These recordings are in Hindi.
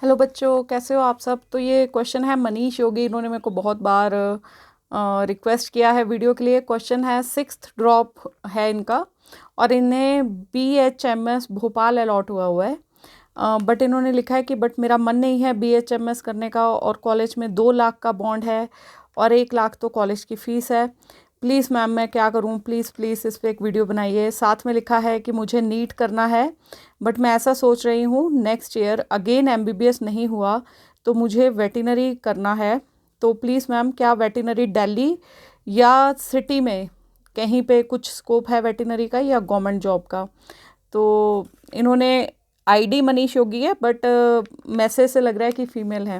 हेलो बच्चों, कैसे हो आप सब। तो ये क्वेश्चन है मनीष योगी, इन्होंने मेरे को बहुत बार रिक्वेस्ट किया है वीडियो के लिए। क्वेश्चन है, सिक्स्थ ड्रॉप है इनका और इन्हें BHMS भोपाल अलॉट हुआ है। बट इन्होंने लिखा है कि बट मेरा मन नहीं है BHMS करने का, और कॉलेज में 2 लाख का बॉन्ड है और 1 लाख तो कॉलेज की फ़ीस है। प्लीज़ मैम मैं क्या करूँ, प्लीज़ प्लीज़ इस पर एक वीडियो बनाइए। साथ में लिखा है कि मुझे नीट करना है, बट मैं ऐसा सोच रही हूँ नेक्स्ट ईयर अगेन MBBS नहीं हुआ तो मुझे वेटिनरी करना है। तो प्लीज़ मैम, क्या वेटिनरी दिल्ली या सिटी में कहीं पे कुछ स्कोप है वेटिनरी का या गवर्नमेंट जॉब का। तो इन्होंने ID मनीष योगी है, बट मैसेज से लग रहा है कि फ़ीमेल है।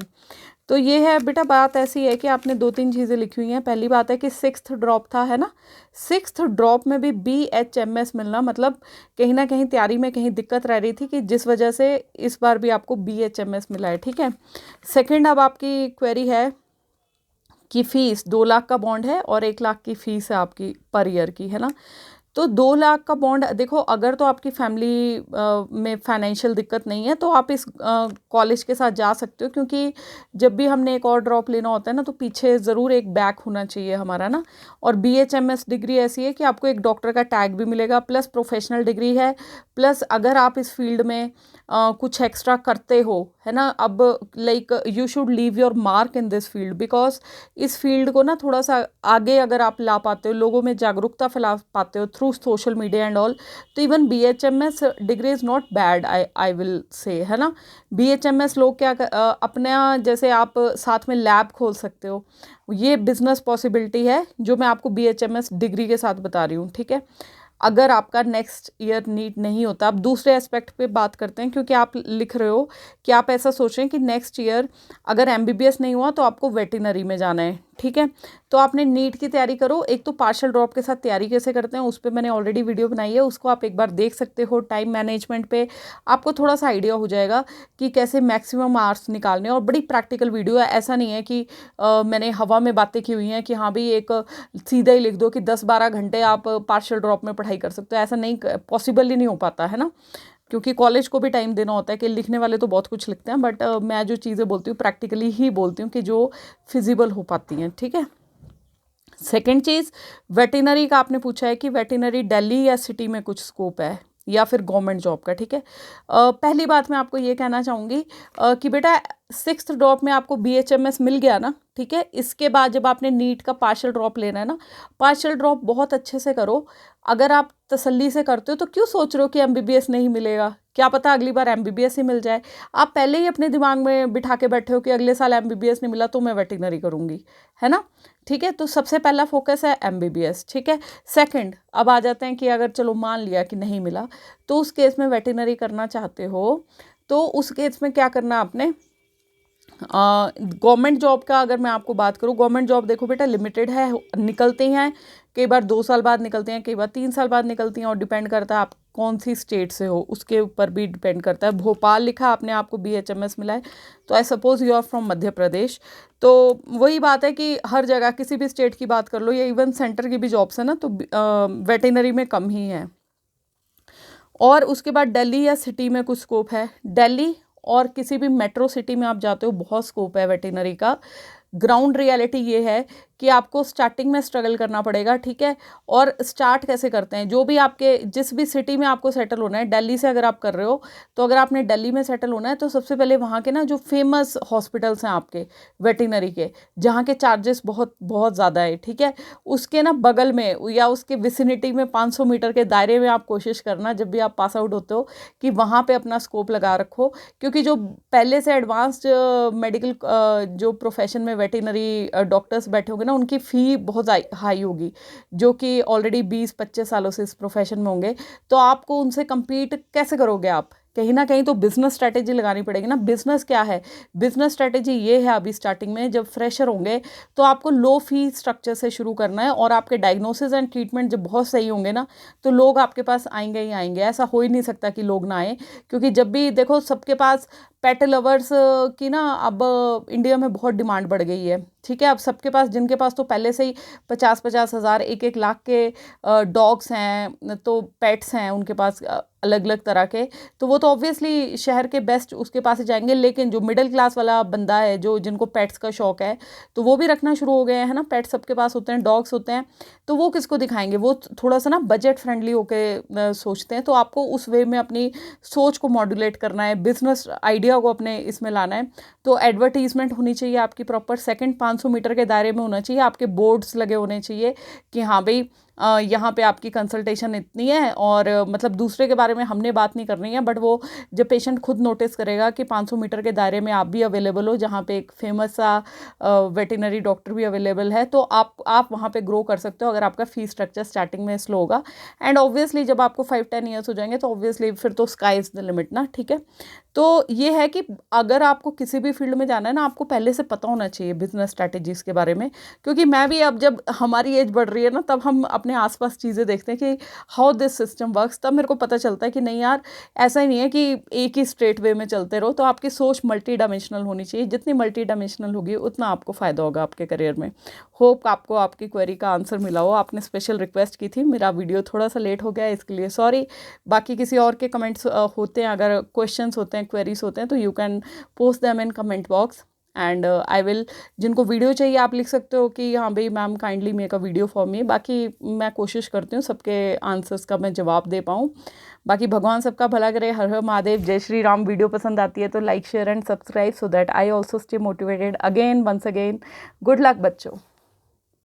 तो ये है बेटा, बात ऐसी है कि आपने 2-3 चीज़ें लिखी हुई हैं। पहली बात है कि सिक्स्थ ड्रॉप था, है ना। सिक्स्थ ड्रॉप में भी BHMS मिलना मतलब कहीं ना कहीं तैयारी में कहीं दिक्कत रह रही थी, कि जिस वजह से इस बार भी आपको BHMS मिला है, ठीक है। सेकंड, अब आपकी क्वेरी है कि फ़ीस 2 लाख का बॉन्ड है और 1 लाख की फ़ीस है आपकी पर ईयर की, है ना। तो 2 लाख का बॉन्ड देखो, अगर तो आपकी फैमिली में फाइनेंशियल दिक्कत नहीं है तो आप इस कॉलेज के साथ जा सकते हो, क्योंकि जब भी हमने एक और ड्रॉप लेना होता है ना, तो पीछे ज़रूर एक बैक होना चाहिए हमारा ना। और BHMS डिग्री ऐसी है कि आपको एक डॉक्टर का टैग भी मिलेगा, प्लस प्रोफेशनल डिग्री है, प्लस अगर आप इस फील्ड में कुछ एक्स्ट्रा करते हो, है ना। अब like you should leave your mark in this field, because इस फील्ड को ना थोड़ा सा आगे अगर आप ला पाते हो, लोगों में जागरूकता फैला पाते हो through social media and all, तो even BHMS degree is not bad, I will say, है ना। BHMS लोग क्या अपना जैसे आप साथ में लैब खोल सकते हो, ये बिजनेस पॉसिबिलिटी है जो मैं आपको BHMS डिग्री के साथ बता रही हूँ, ठीक है। अगर आपका नेक्स्ट ईयर नीट नहीं होता, अब दूसरे एस्पेक्ट पे बात करते हैं, क्योंकि आप लिख रहे हो कि आप ऐसा सोच रहे हैं कि नेक्स्ट ईयर अगर MBBS नहीं हुआ तो आपको वेटिनरी में जाना है, ठीक है। तो आपने नीट की तैयारी करो। एक तो पार्शियल ड्रॉप के साथ तैयारी कैसे करते हैं उस पर मैंने ऑलरेडी वीडियो बनाई है, उसको आप एक बार देख सकते हो। टाइम मैनेजमेंट पे आपको थोड़ा सा आइडिया हो जाएगा कि कैसे मैक्सिमम मार्क्स निकालने, और बड़ी प्रैक्टिकल वीडियो है। ऐसा नहीं है कि मैंने हवा में बातें की हुई हैं कि हाँ भाई एक सीधा ही लिख दो कि 10-12 घंटे आप पार्शियल ड्रॉप में पढ़ाई कर सकते हो। ऐसा नहीं, पॉसिबल ही नहीं हो पाता, है ना। क्योंकि कॉलेज को भी टाइम देना होता है, कि लिखने वाले तो बहुत कुछ लिखते हैं, बट मैं जो चीज़ें बोलती हूँ प्रैक्टिकली ही बोलती हूँ, कि जो फिजिबल हो पाती हैं, ठीक है। सेकेंड चीज़, वेटिनरी का आपने पूछा है कि वेटिनरी दिल्ली या सिटी में कुछ स्कोप है या फिर गवर्नमेंट जॉब का, ठीक है। पहली बात मैं आपको ये कहना चाहूँगी कि बेटा सिक्स्थ ड्रॉप में आपको BHMS मिल गया ना, ठीक है। इसके बाद जब आपने नीट का पार्शियल ड्रॉप लेना है ना, पार्शियल ड्रॉप बहुत अच्छे से करो। अगर आप तसल्ली से करते हो तो क्यों सोच रहे हो कि MBBS नहीं मिलेगा, क्या पता अगली बार MBBS ही मिल जाए। आप पहले ही अपने दिमाग में बिठा के बैठे हो कि अगले साल MBBS नहीं मिला तो मैं वेटिनरी करूँगी, है ना, ठीक है। तो सबसे पहला फोकस है MBBS, ठीक है। सेकंड, अब आ जाते हैं कि अगर चलो मान लिया कि नहीं मिला, तो उस केस में वेटिनरी करना चाहते हो तो उस केस में क्या करना आपने। गवर्नमेंट जॉब का अगर मैं आपको बात करूँ, गवर्नमेंट जॉब देखो बेटा लिमिटेड है, निकलती हैं कई बार 2 साल बाद निकलती हैं, कई बार 3 साल बाद निकलती हैं, और डिपेंड करता है आप कौन सी स्टेट से हो उसके ऊपर भी डिपेंड करता है। भोपाल लिखा आपने, आपको BHMS मिला है, तो I suppose you are from Madhya Pradesh. तो वही बात है कि हर जगह किसी भी स्टेट की बात कर लो, या इवन सेंटर की भी जॉब्स है ना, तो वेटिनरी में कम ही है। और उसके बाद दिल्ली या सिटी में कुछ स्कोप है। दिल्ली और किसी भी मेट्रो सिटी में आप जाते हो, बहुत स्कोप है वेटिनरी का। ग्राउंड रियलिटी ये है कि आपको स्टार्टिंग में स्ट्रगल करना पड़ेगा, ठीक है। और स्टार्ट कैसे करते हैं, जो भी आपके जिस भी सिटी में आपको सेटल होना है, दिल्ली से अगर आप कर रहे हो तो अगर आपने दिल्ली में सेटल होना है तो सबसे पहले वहाँ के ना जो फेमस हॉस्पिटल्स हैं आपके वेटिनरी के, जहाँ के चार्जेस बहुत बहुत ज़्यादा है, ठीक है, उसके ना बगल में या उसके विसिनिटी में 500 मीटर के दायरे में आप कोशिश करना जब भी आप पास आउट होते हो कि वहाँ पे अपना स्कोप लगा रखो। क्योंकि जो पहले से एडवांस्ड मेडिकल जो प्रोफेशन में वेटिनरी डॉक्टर्स बैठे होंगे ना, उनकी फ़ी बहुत हाई होगी, जो कि ऑलरेडी 20-25 सालों से इस प्रोफेशन में होंगे। तो आपको उनसे compete कैसे करोगे आप, कहीं ना कहीं तो बिजनेस स्ट्रैटेजी लगानी पड़ेगी ना। बिजनेस क्या है, बिजनेस स्ट्रैटेजी ये है अभी स्टार्टिंग में जब फ्रेशर होंगे तो आपको लो फी स्ट्रक्चर से शुरू करना है, और आपके डायग्नोसिस एंड ट्रीटमेंट जब बहुत सही होंगे ना, तो लोग आपके पास आएंगे ही आएंगे। ऐसा हो ही नहीं सकता कि लोग ना आए, क्योंकि जब भी देखो सबके पास पेट लवर्स की ना अब इंडिया में बहुत डिमांड बढ़ गई है, ठीक है। अब सबके पास, जिनके पास तो पहले से ही 50-50 हज़ार 1-1 लाख के डॉग्स हैं, तो पेट्स हैं उनके पास अलग अलग तरह के, तो वो तो ऑब्वियसली शहर के बेस्ट उसके पास ही जाएंगे। लेकिन जो मिडिल क्लास वाला बंदा है, जो जिनको पेट्स का शौक है, तो वो भी रखना शुरू हो गए हैं ना, पेट्स सबके पास होते हैं, डॉग्स होते हैं, तो वो किसको दिखाएंगे? वो थोड़ा सा ना बजट फ्रेंडली होके सोचते हैं। तो आपको उस वे में अपनी सोच को मॉड्यूलेट करना है, बिजनेस आइडिया को अपने इसमें लाना है। तो एडवर्टीजमेंट होनी चाहिए आपकी प्रॉपर, सेकंड 500 मीटर के दायरे में होना चाहिए, आपके बोर्ड्स लगे होने चाहिए कि हाँ भाई यहाँ पे आपकी कंसल्टेशन इतनी है, और मतलब दूसरे के बारे में हमने बात नहीं करनी है, बट वो जब पेशेंट खुद नोटिस करेगा कि 500 मीटर के दायरे में आप भी अवेलेबल हो, जहाँ पे एक फेमस सा वेटिनरी डॉक्टर भी अवेलेबल है, तो आप वहाँ पे ग्रो कर सकते हो अगर आपका फीस स्ट्रक्चर स्टार्टिंग में स्लो होगा। एंड ऑब्वियसली जब आपको 5-10 ईयर्स हो जाएंगे तो ऑब्वियसली फिर तो स्काई इज़ द लिमिट ना, ठीक है। तो ये है कि अगर आपको किसी भी फील्ड में जाना है ना, आपको पहले से पता होना चाहिए बिजनेस स्ट्रैटेजीज़ के बारे में। क्योंकि मैं भी अब, जब हमारी एज बढ़ रही है ना, तब हम अपने आसपास चीज़ें देखते हैं कि हाउ दिस सिस्टम वर्क्स, तब मेरे को पता चलता है कि नहीं यार, ऐसा ही नहीं है कि एक ही स्ट्रेट वे में चलते रहो। तो आपकी सोच मल्टी डायमेंशनल होनी चाहिए, जितनी मल्टी डायमेंशनल होगी उतना आपको फ़ायदा होगा आपके करियर में। होप आपको आपकी क्वेरी का आंसर मिला हो। आपने स्पेशल रिक्वेस्ट की थी, मेरा वीडियो थोड़ा सा लेट हो गया, इसके लिए सॉरी। बाकी किसी और के कमेंट्स होते हैं, अगर क्वेश्चंस होते हैं, क्वेरीज होते हैं, तो you can post them in comment box and I will, जिनको वीडियो चाहिए आप लिख सकते हो कि हाँ भाई ma'am kindly make a video for me. बाकी मैं कोशिश करती हूँ सबके आंसर्स का मैं जवाब दे पाऊँ। बाकी भगवान सबका भला करे। हर हर महादेव, जय श्री राम। वीडियो पसंद आती है तो like share and subscribe, so that I also stay motivated. Again once again good luck बच्चों।